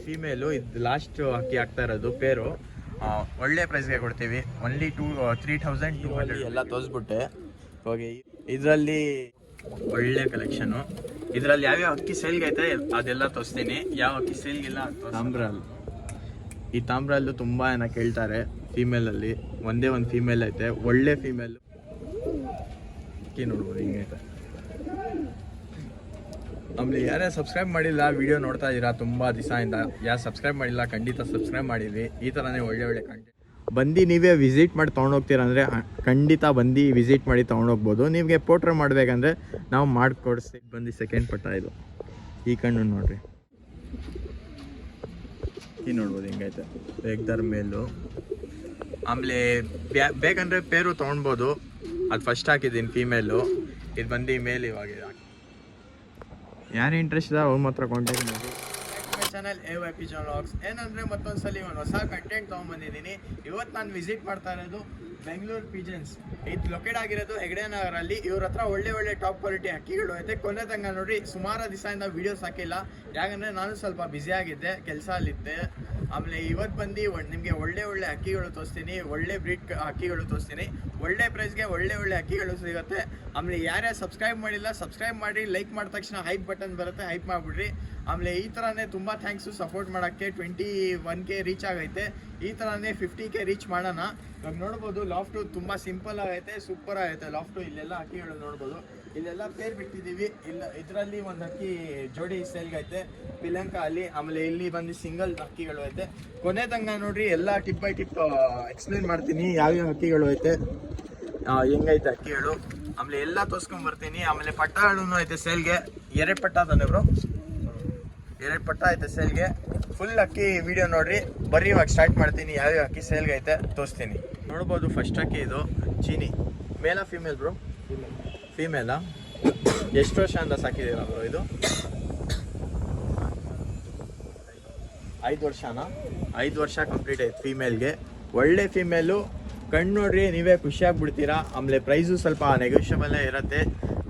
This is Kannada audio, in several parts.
ಫೀಮೇಲು. ಇದು ಲಾಸ್ಟ್ ಅಕ್ಕಿ ಆಗ್ತಾ ಇರೋದು ಪೇರು. ಒಳ್ಳೆ ಪ್ರೈಸ್ಗೆ ಕೊಡ್ತೀವಿ. ಓನ್ಲಿ 3,200 ಎಲ್ಲ ತೋರಿಸ್ಬಿಟ್ಟೆ ಹೋಗಿ. ಇದರಲ್ಲಿ ಒಳ್ಳೆ ಕಲೆಕ್ಷನು. ಇದರಲ್ಲಿ ಯಾವ್ಯಾವ ಅಕ್ಕಿ ಸೇಲ್ಗೆ ಐತೆ ಅದೆಲ್ಲ ತೋರಿಸ್ತೀನಿ. ಯಾವ ಅಕ್ಕಿ ಸೇಲ್ಗಿಲ್ಲ ತಾಮ್ರಲ್. ಈ ತಾಮ್ರಲ್ಲು ತುಂಬ ಜನ ಕೇಳ್ತಾರೆ. ಫೀಮೇಲಲ್ಲಿ ಒಂದೇ ಒಂದು ಫೀಮೇಲ್ ಐತೆ, ಒಳ್ಳೆ ಫೀಮೇಲು. ಅಕ್ಕಿ ನೋಡ್ಬೋದು ಹಿಂಗೈತೆ. ಆಮೇಲೆ ಯಾರೇ ಸಬ್ಸ್ಕ್ರೈಬ್ ಮಾಡಿಲ್ಲ, ವಿಡಿಯೋ ನೋಡ್ತಾ ಇದ್ದೀರಾ ತುಂಬ ದಿವಸದಿಂದ, ಯಾರು ಸಬ್ಸ್ಕ್ರೈಬ್ ಮಾಡಿಲ್ಲ ಖಂಡಿತ ಸಬ್ಸ್ಕ್ರೈಬ್ ಮಾಡಿದ್ವಿ. ಈ ಥರನೇ ಒಳ್ಳೆ ಕಂಟೆಂಟ್ ಬಂದು ನೀವೇ ವಿಸಿಟ್ ಮಾಡಿ ತೊಗೊಂಡೋಗ್ತೀರ ಅಂದರೆ ಖಂಡಿತ ಬಂದು ವಿಸಿಟ್ ಮಾಡಿ ತೊಗೊಂಡೋಗ್ಬೋದು. ನಿಮಗೆ ಪೋಟ್ರ್ ಮಾಡಬೇಕಂದ್ರೆ ನಾವು ಮಾಡಿಕೊಡಿಸ್ತೀವಿ. ಬಂದು ಸೆಕೆಂಡ್ ಪಟ್ಟ ಇದು. ಈ ಕಣ್ಣು ನೋಡಿರಿ, ಈ ನೋಡ್ಬೋದು ಹಿಂಗೈತೆ ಬೇಗದರ ಮೇಲು. ಆಮೇಲೆ ಬೇಕಂದರೆ ಪೇರು ತೊಗೊಳ್ಬೋದು. ಅದು ಫಸ್ಟ್ ಹಾಕಿದ್ದೀನಿ ಫೀಮೇಲು. ಇದು ಬಂದು ಮೇಲ್ ಇವಾಗ ಯಾರು ಇಂಟ್ರೆಸ್ಟ್ ಇದೆ ಅವ್ರು ಮಾತ್ರ ಕಾಂಟ್ಯಾಕ್ಟ್ ಮಾಡಿ. ಚಾನಲ್ AYP ವ್ಲಾಗ್ಸ್ ಏನಂದರೆ ಮತ್ತೊಂದ್ಸಲಿ ಒಂದು ಹೊಸ ಕಂಟೆಂಟ್ ತೊಗೊಂಬಂದಿದ್ದೀನಿ. ಇವತ್ತು ನಾನು ವಿಸಿಟ್ ಮಾಡ್ತಾ ಇರೋದು ಬೆಂಗಳೂರು ಪಿಜನ್ಸ್. ಇದು ಲೊಕೇಟ್ ಆಗಿರೋದು ಹೆಗ್ಡೆ ನಗರಲ್ಲಿ. ಇವ್ರ ಹತ್ರ ಒಳ್ಳೆ ಟಾಪ್ ಕ್ವಾಲಿಟಿ ಅಕ್ಕಿಗಳು ಐತೆ. ಕೊನೆ ತನಕ ನೋಡಿ. ಸುಮಾರು ದಿವಸದಿಂದ ವೀಡಿಯೋಸ್ ಹಾಕಿಲ್ಲ, ಯಾಕಂದರೆ ನಾನು ಸ್ವಲ್ಪ ಬ್ಯುಸಿ ಆಗಿದ್ದೆ, ಕೆಲಸ ಅಲ್ಲಿದ್ದೆ. ಆಮೇಲೆ ಇವತ್ತು ಬಂದು ನಿಮಗೆ ಒಳ್ಳೆ ಅಕ್ಕಿಗಳು ತೋರಿಸ್ತೀನಿ. ಒಳ್ಳೆ ಬ್ರೀಡ್ ಅಕ್ಕಿಗಳು ತೋರಿಸ್ತೀನಿ. ಒಳ್ಳೆ ಪ್ರೈಸ್ಗೆ ಒಳ್ಳೆ ಅಕ್ಕಿಗಳು ಸಿಗುತ್ತೆ. ಆಮೇಲೆ ಯಾರ್ಯಾರು ಸಬ್ಸ್ಕ್ರೈಬ್ ಮಾಡಿಲ್ಲ ಸಬ್ಸ್ಕ್ರೈಬ್ ಮಾಡಿ. ಲೈಕ್ ಮಾಡಿದ ತಕ್ಷಣ ಹೈಪ್ ಬಟನ್ ಬರುತ್ತೆ, ಹೈಪ್ ಮಾಡಿಬಿಡ್ರಿ. ಆಮೇಲೆ ಈ ಥರನೇ ತುಂಬ ಥ್ಯಾಂಕ್ಸು ಸಪೋರ್ಟ್ ಮಾಡೋಕ್ಕೆ. 21K ರೀಚ್ ಆಗೈತೆ. ಈ ಥರನೇ 50K ರೀಚ್ ಮಾಡೋಣ. ಇವಾಗ ನೋಡ್ಬೋದು ಲಾಫ್ಟು ತುಂಬ ಸಿಂಪಲ್ ಆಗೈತೆ, ಸೂಪರ್ ಆಗೈತೆ ಲಾಫ್ಟು. ಇಲ್ಲೆಲ್ಲ ಅಕ್ಕಿಗಳು ನೋಡ್ಬೋದು. ಇಲ್ಲೆಲ್ಲ ಪೇರ್ ಬಿಟ್ಟಿದ್ದೀವಿ. ಇದರಲ್ಲಿ ಒಂದು ಅಕ್ಕಿ ಜೋಡಿ ಸೇಲ್ಗೈತೆ ಪಿಲಂಕ ಅಲ್ಲಿ. ಆಮೇಲೆ ಇಲ್ಲಿ ಬಂದು ಸಿಂಗಲ್ ಅಕ್ಕಿಗಳು ಐತೆ. ಕೊನೆ ತನಕ ನೋಡ್ರಿ, ಎಲ್ಲ ಟಿಪ್ ಬೈ ಟಿಪ್ ಎಕ್ಸ್ಪ್ಲೇನ್ ಮಾಡ್ತೀನಿ ಯಾವ್ಯಾವ ಅಕ್ಕಿಗಳು ಐತೆ, ಹೆಂಗೈತೆ ಅಕ್ಕಿಗಳು. ಆಮೇಲೆ ಎಲ್ಲ ತೋರಿಸ್ಕೊಂಬರ್ತೀನಿ. ಆಮೇಲೆ ಪಟ್ಟಗಳು ಐತೆ ಸೇಲ್ಗೆ. 2 ಪಟ್ಟ ತಾನೆ ಬ್ರೋ, 2 ಪಟ್ಟ ಐತೆ ಸೇಲ್ಗೆ. ಫುಲ್ ಅಕ್ಕಿ ವಿಡಿಯೋ ನೋಡ್ರಿ. ಬರ್ರಿ ಇವಾಗ ಸ್ಟಾರ್ಟ್ ಮಾಡ್ತೀನಿ. ಯಾವ್ಯಾವ ಅಕ್ಕಿ ಸೇಲ್ಗೆ ಐತೆ ತೋರಿಸ್ತೀನಿ. ನೋಡ್ಬೋದು ಫಸ್ಟ್ ಅಕ್ಕಿ ಇದು ಚೀನಿ. ಮೇಲ ಫೀಮೇಲ್ ಬ್ರೋ? ಫೀಮೇಲಾ? ಎಷ್ಟು ವರ್ಷ ಅಂತ ಸಾಕಿದ್ದೀರಾ ಬ್ರೋ ಇದು? 5 ವರ್ಷನಾ? 5 ವರ್ಷ ಕಂಪ್ಲೀಟ್ ಆಯ್ತು ಫೀಮೇಲ್ಗೆ. ಒಳ್ಳೆ ಫೀಮೇಲು. ಕಣ್ಣು ನೋಡ್ರಿ, ನೀವೇ ಖುಷಿಯಾಗ್ಬಿಡ್ತೀರಾ. ಆಮೇಲೆ ಪ್ರೈಸು ಸ್ವಲ್ಪ ನೆಗೋಷಿಯಬಲ್ಲೇ ಇರುತ್ತೆ.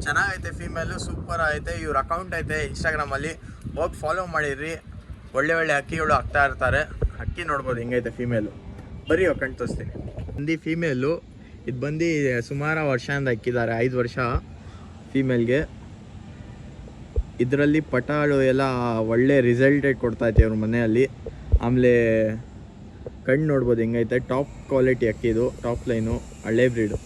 ಚೆನ್ನಾಗೈತೆ ಫೀಮೇಲು, ಸೂಪರ್ ಐತೆ. ಇವ್ರ ಅಕೌಂಟ್ ಐತೆ ಇನ್ಸ್ಟಾಗ್ರಾಮಲ್ಲಿ, ಹೋಗಿ ಫಾಲೋ ಮಾಡಿದ್ರಿ. ಒಳ್ಳೆ ಅಕ್ಕಿಗಳು ಹಾಕ್ತಾ ಇರ್ತಾರೆ. ಅಕ್ಕಿ ನೋಡ್ಬೋದು ಹಿಂಗೈತೆ ಫೀಮೇಲು. ಬರೀ ಕಣ್ಣು ತೋರಿಸ್ತೀನಿ. ಬಂದು ಫೀಮೇಲು. ಇದು ಬಂದು ಸುಮಾರು ವರ್ಷದಿಂದ ಇಕ್ಕಿದ್ದಾರೆ, 5 ವರ್ಷ ಫೀಮೇಲ್ಗೆ. ಇದರಲ್ಲಿ ಪಟಾಳು ಎಲ್ಲ ಒಳ್ಳೆ ರಿಸಲ್ಟೇಟ್ ಕೊಡ್ತಾಯಿದೆ ಇವ್ರ ಮನೆಯಲ್ಲಿ. ಆಮೇಲೆ ಕಣ್ಣು ನೋಡ್ಬೋದು ಹಿಂಗೈತೆ. ಟಾಪ್ ಕ್ವಾಲಿಟಿ ಅಕ್ಕಿ ಇದು, ಟಾಪ್ ಲೈನು, ಹಳೆ ಬ್ರೀಡು.